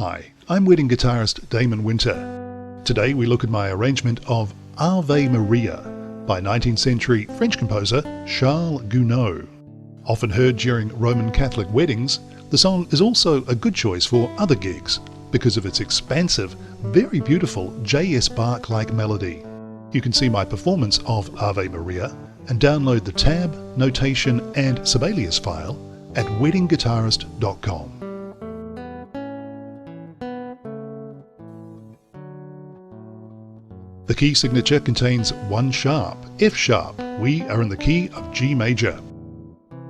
Hi, I'm wedding guitarist Damon Winter. Today we look at my arrangement of Ave Maria by 19th century French composer Charles Gounod. Often heard during Roman Catholic weddings, the song is also a good choice for other gigs because of its expansive, very beautiful J.S. Bach-like melody. You can see my performance of Ave Maria and download the tab, notation and Sibelius file at weddingguitarist.com. The key signature contains one sharp, F sharp. We are in the key of G major.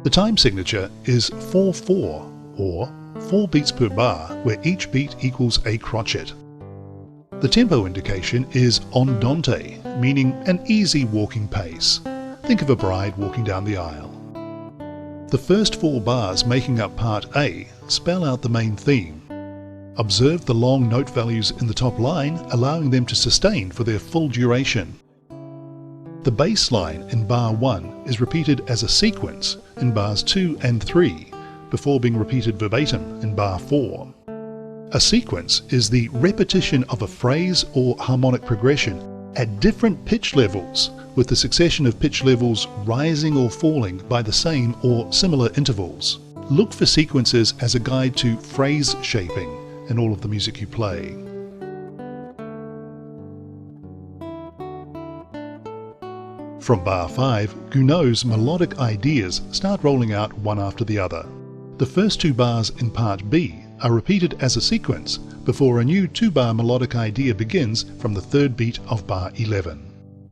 The time signature is 4/4, or 4 beats per bar, where each beat equals a crotchet. The tempo indication is andante, meaning an easy walking pace. Think of a bride walking down the aisle. The first 4 bars making up part A spell out the main theme. Observe the long note values in the top line, allowing them to sustain for their full duration. The bass line in bar 1 is repeated as a sequence in bars 2 and 3, before being repeated verbatim in bar 4. A sequence is the repetition of a phrase or harmonic progression at different pitch levels, with the succession of pitch levels rising or falling by the same or similar intervals. Look for sequences as a guide to phrase shaping in all of the music you play. From bar 5, Gounod's melodic ideas start rolling out one after the other. The first 2 bars in part B are repeated as a sequence before a new 2-bar melodic idea begins from the 3rd beat of bar 11.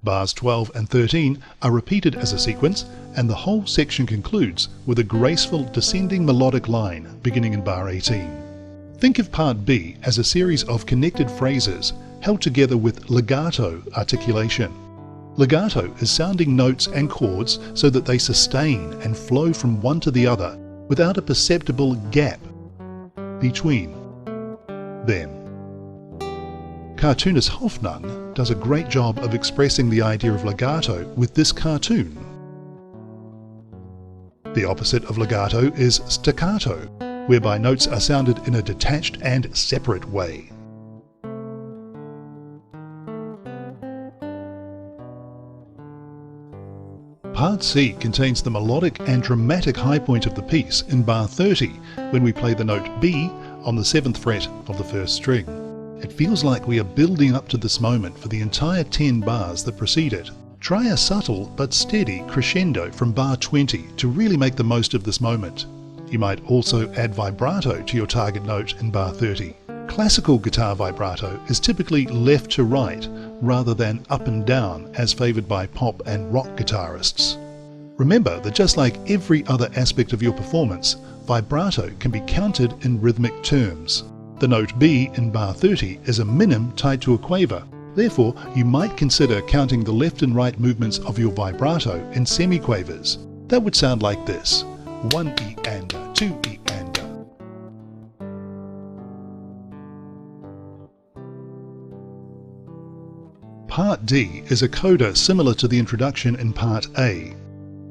Bars 12 and 13 are repeated as a sequence, and the whole section concludes with a graceful descending melodic line beginning in bar 18. Think of part B as a series of connected phrases held together with legato articulation. Legato is sounding notes and chords so that they sustain and flow from one to the other without a perceptible gap between them. Cartoonist Hoffnung does a great job of expressing the idea of legato with this cartoon. The opposite of legato is staccato, whereby notes are sounded in a detached and separate way. Part C contains the melodic and dramatic high point of the piece in bar 30 when we play the note B on the 7th fret of the 1st string. It feels like we are building up to this moment for the entire 10 bars that precede it. Try a subtle but steady crescendo from bar 20 to really make the most of this moment. You might also add vibrato to your target note in bar 30. Classical guitar vibrato is typically left to right rather than up and down as favoured by pop and rock guitarists. Remember that just like every other aspect of your performance, vibrato can be counted in rhythmic terms. The note B in bar 30 is a minim tied to a quaver. Therefore, you might consider counting the left and right movements of your vibrato in semiquavers. That would sound like this: 1 E and a, 2 E and a. Part D is a coda similar to the introduction in Part A.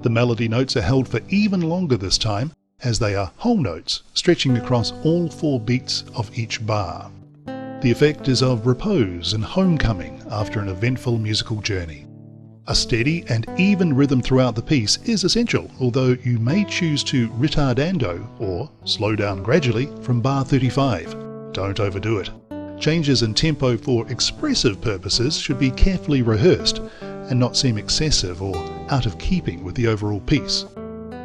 The melody notes are held for even longer this time, as they are whole notes stretching across all 4 beats of each bar. The effect is of repose and homecoming after an eventful musical journey. A steady and even rhythm throughout the piece is essential, although you may choose to ritardando or slow down gradually from bar 35. Don't overdo it. Changes in tempo for expressive purposes should be carefully rehearsed and not seem excessive or out of keeping with the overall piece.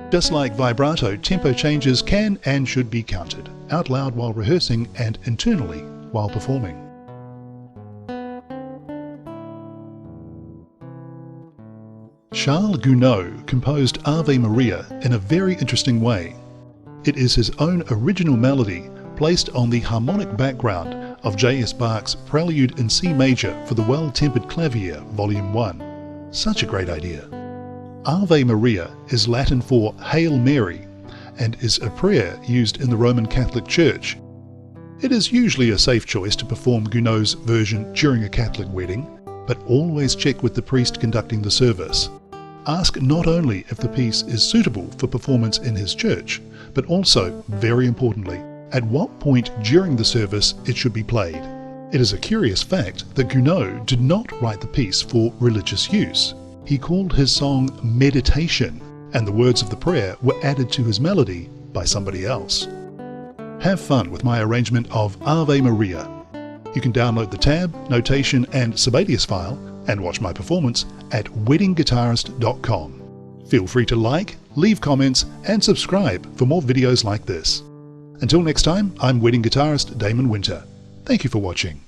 Just like vibrato, tempo changes can and should be counted out loud while rehearsing and internally while performing. Charles Gounod composed Ave Maria in a very interesting way. It is his own original melody placed on the harmonic background of J.S. Bach's Prelude in C major for the Well-Tempered Clavier, Volume 1. Such a great idea. Ave Maria is Latin for Hail Mary and is a prayer used in the Roman Catholic Church. It is usually a safe choice to perform Gounod's version during a Catholic wedding, but always check with the priest conducting the service. Ask not only if the piece is suitable for performance in his church, but also, very importantly, at what point during the service it should be played. It is a curious fact that Gounod did not write the piece for religious use. He called his song Meditation, and the words of the prayer were added to his melody by somebody else. Have fun with my arrangement of Ave Maria. You can download the tab, notation and Sibelius file and watch my performance at weddingguitarist.com. Feel free to like, leave comments and subscribe for more videos like this. Until next time, I'm wedding guitarist Damon Winter. Thank you for watching.